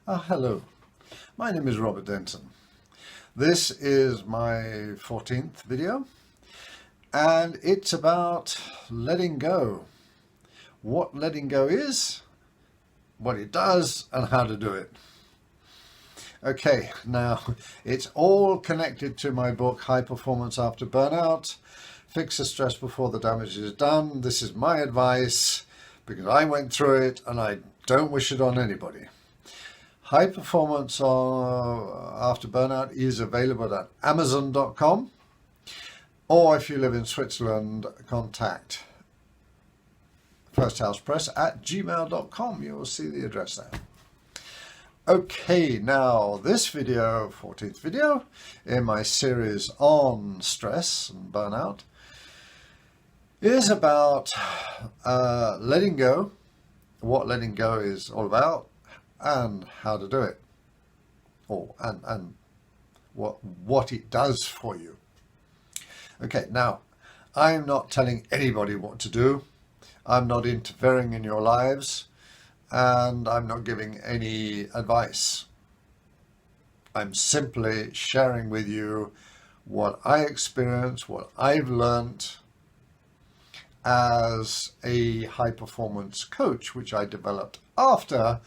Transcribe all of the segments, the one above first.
Hello, my name is Robert Denton. This is my 14th video and it's about letting go. What letting go is, what it does and how to do it. Okay, now it's all connected to my book High Performance After Burnout. Fix the stress before the damage is done. This is my advice because I went through it and I don't wish it on anybody. High Performance After Burnout is available at Amazon.com, or if you live in Switzerland, contact firsthousepress at gmail.com. You will see the address there. Okay, now this video, 14th video in my series on stress and burnout, is about letting go, what letting go is all about, and how to do it, and what it does for you. Okay, now I'm not telling anybody what to do. I'm not interfering in your lives, and I'm not giving any advice. I'm simply sharing with you what I experienced, what I've learned as a high performance coach, which I developed after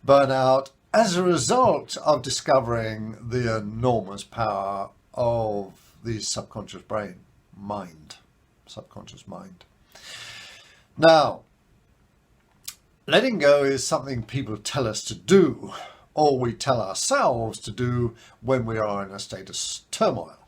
burnout as a result of discovering the enormous power of the subconscious mind. Now, letting go is something people tell us to do, or we tell ourselves to do when we are in a state of turmoil.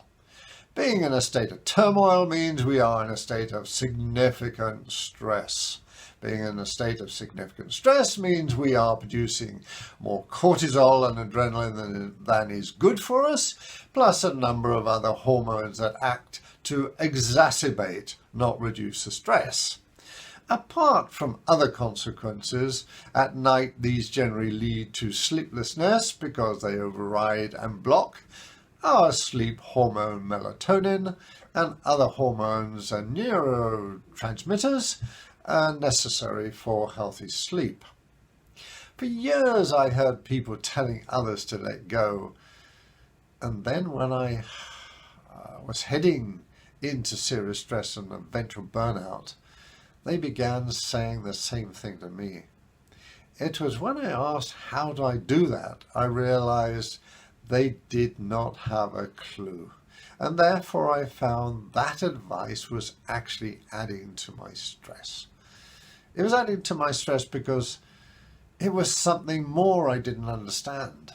Being in a state of turmoil means we are in a state of significant stress. Being in a state of significant stress means we are producing more cortisol and adrenaline than is good for us, plus a number of other hormones that act to exacerbate, not reduce the stress. Apart from other consequences, at night these generally lead to sleeplessness because they override and block our sleep hormone melatonin and other hormones and neurotransmitters are necessary for healthy sleep. For years I heard people telling others to let go, and then when I was heading into serious stress and eventual burnout, they began saying the same thing to me. It was when I asked how do I do that, I realized they did not have a clue. And therefore I found that advice was actually adding to my stress. It was adding to my stress because it was something more I didn't understand.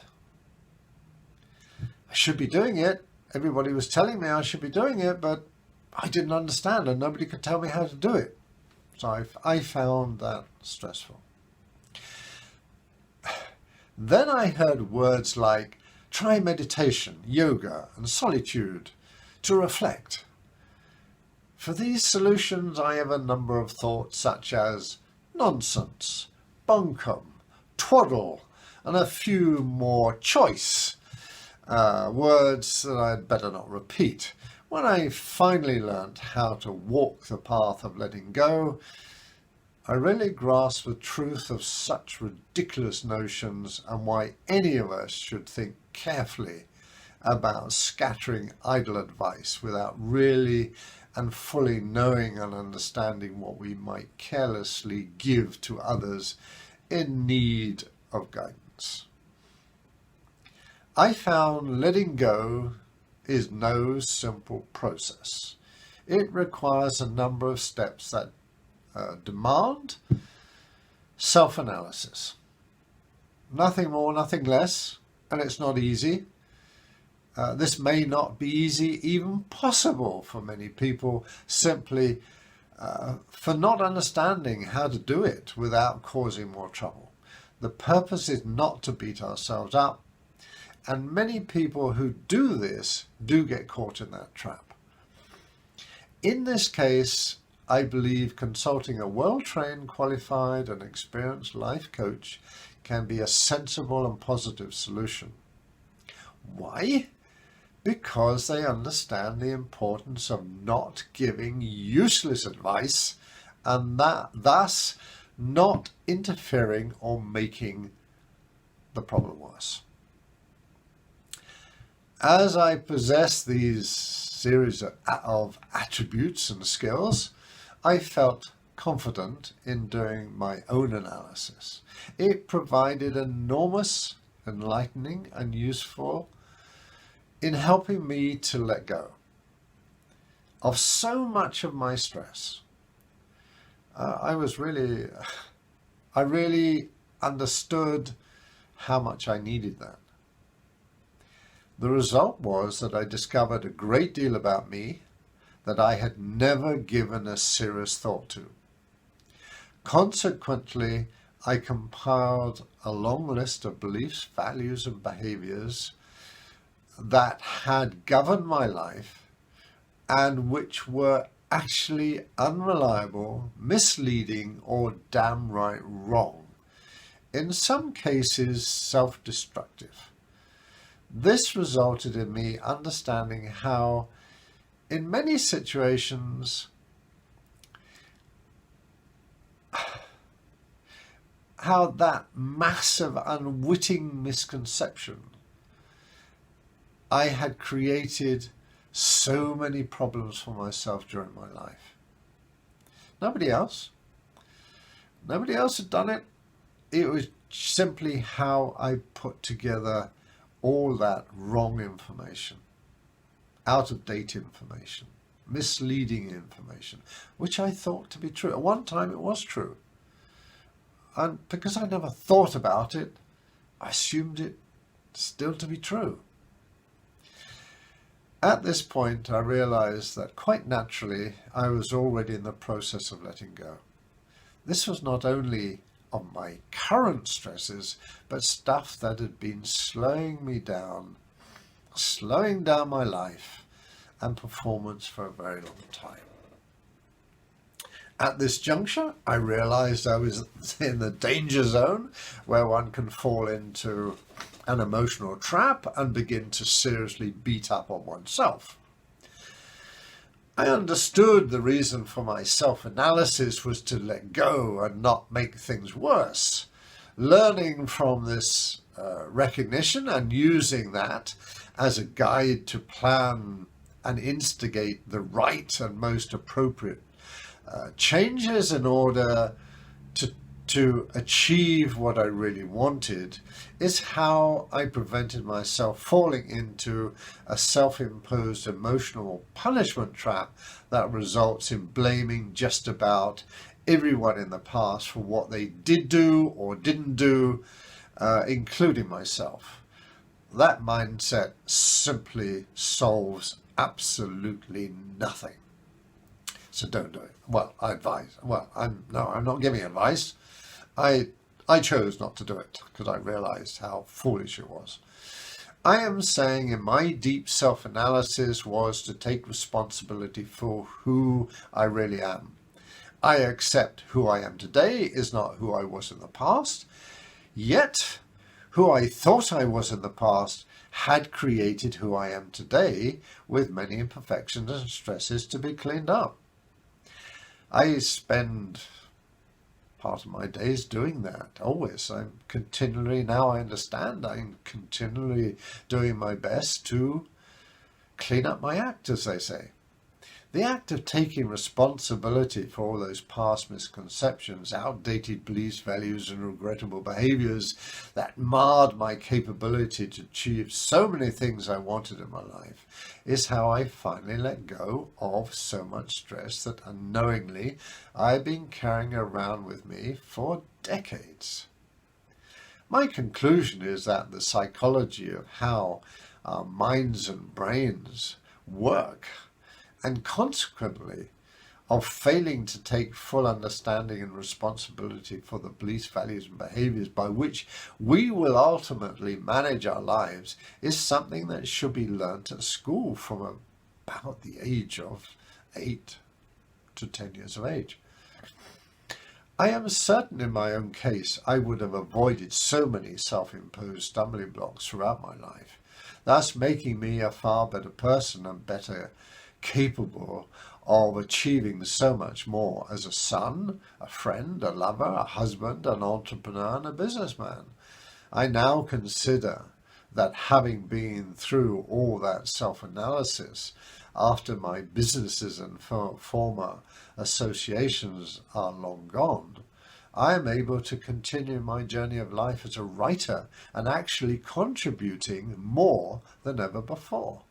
I should be doing it. Everybody was telling me I should be doing it, but I didn't understand and nobody could tell me how to do it. So I found that stressful. Then I heard words like try meditation, yoga, and solitude to reflect. For these solutions, I have a number of thoughts such as nonsense, bunkum, twaddle, and a few more choice words that I'd better not repeat. When I finally learned how to walk the path of letting go, I really grasped the truth of such ridiculous notions and why any of us should think carefully about scattering idle advice without really and fully knowing and understanding what we might carelessly give to others in need of guidance. I found letting go is no simple process. It requires a number of steps that demand self-analysis. Nothing more, nothing less, and it's not easy. This may not be easy, even possible for many people, simply for not understanding how to do it without causing more trouble. The purpose is not to beat ourselves up, and many people who do this do get caught in that trap. In this case, I believe consulting a well-trained, qualified and experienced life coach can be a sensible and positive solution. Why? Because they understand the importance of not giving useless advice and that thus not interfering or making the problem was. As I possessed these series of attributes and skills, I felt confident in doing my own analysis. It provided enormous enlightening and useful in helping me to let go of so much of my stress. I really understood how much I needed that. The result was that I discovered a great deal about me that I had never given a serious thought to. Consequently, I compiled a long list of beliefs, values, and behaviors that had governed my life and which were actually unreliable, misleading, or downright wrong. In some cases, self-destructive. This resulted in me understanding how, in many situations, how that massive unwitting misconception I had created so many problems for myself during my life. Nobody else had done it. It was simply how I put together all that wrong information, out-of-date information, misleading information, which I thought to be true. At one time it was true. And because I never thought about it, I assumed it still to be true. At this point, I realized that quite naturally, I was already in the process of letting go. This was not only of my current stresses, but stuff that had been slowing down my life and performance for a very long time. At this juncture, I realized I was in the danger zone where one can fall into an emotional trap and begin to seriously beat up on oneself. I understood the reason for my self-analysis was to let go and not make things worse. Learning from this recognition and using that as a guide to plan and instigate the right and most appropriate changes in order to achieve what I really wanted is how I prevented myself falling into a self-imposed emotional punishment trap that results in blaming just about everyone in the past for what they did do or didn't do, including myself. That mindset simply solves absolutely nothing. So don't do it. Well, I advise. Well, I'm not giving advice. I chose not to do it because I realized how foolish it was. I am saying in my deep self-analysis was to take responsibility for who I really am. I accept who I am today is not who I was in the past, yet who I thought I was in the past had created who I am today with many imperfections and stresses to be cleaned up. I spend part of my days doing that, always. I'm continually doing my best to clean up my act, as they say. The act of taking responsibility for all those past misconceptions, outdated beliefs, values, and regrettable behaviors that marred my capability to achieve so many things I wanted in my life is how I finally let go of so much stress that unknowingly I've been carrying around with me for decades. My conclusion is that the psychology of how our minds and brains work, and consequently of failing to take full understanding and responsibility for the beliefs, values, and behaviors by which we will ultimately manage our lives is something that should be learnt at school from about the age of 8 to 10 years of age. I am certain in my own case I would have avoided so many self-imposed stumbling blocks throughout my life, thus making me a far better person and better capable of achieving so much more as a son, a friend, a lover, a husband, an entrepreneur, and a businessman. I now consider that having been through all that self-analysis, after my businesses and former associations are long gone, I am able to continue my journey of life as a writer and actually contributing more than ever before.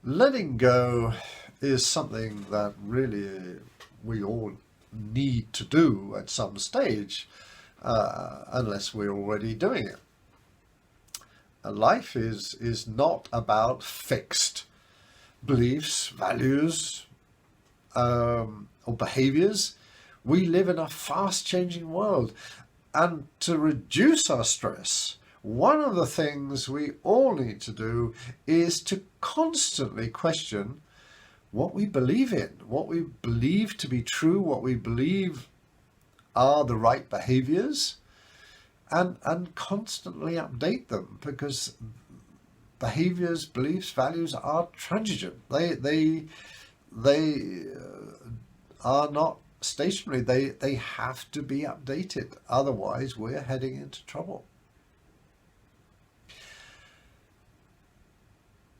Letting go is something that really we all need to do at some stage, unless we're already doing it. Life is not about fixed beliefs, values, or behaviors. We live in a fast-changing world, and to reduce our stress, one of the things we all need to do is to constantly question what we believe in, what we believe to be true, what we believe are the right behaviors, and constantly update them, because behaviors, beliefs, values are transition. They are not stationary. They have to be updated. Otherwise, we're heading into trouble.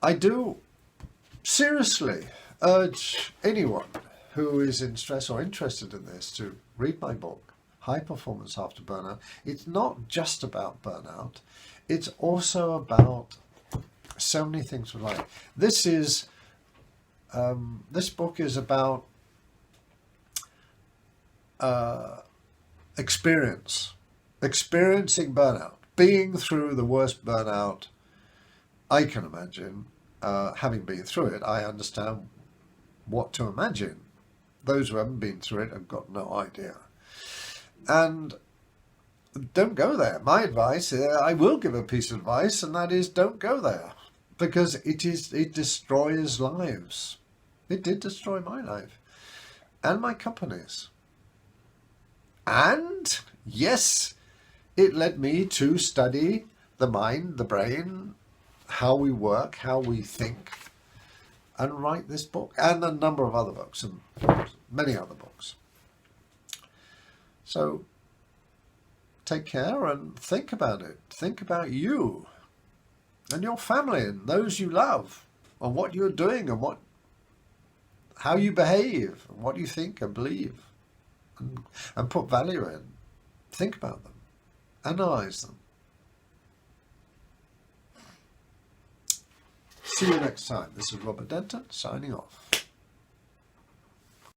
I do seriously urge anyone who is in stress or interested in this to read my book, High Performance After Burnout. It's not just about burnout. It's also about so many things in life. This book is about experiencing burnout, being through the worst burnout I can imagine. Having been through it, I understand what to imagine. Those who haven't been through it have got no idea. And don't go there. My advice, I will give a piece of advice, and that is don't go there, because it destroys lives. It did destroy my life and my company's. And yes, it led me to study the mind, the brain, how we work, how we think, and write this book and a number of other books and many other books. So take care and think about it. Think about you and your family and those you love, and what you're doing, and how you behave, and what you think and believe, and put value in. Think about them. Analyze them. See you next time. This is Robert Denton signing off.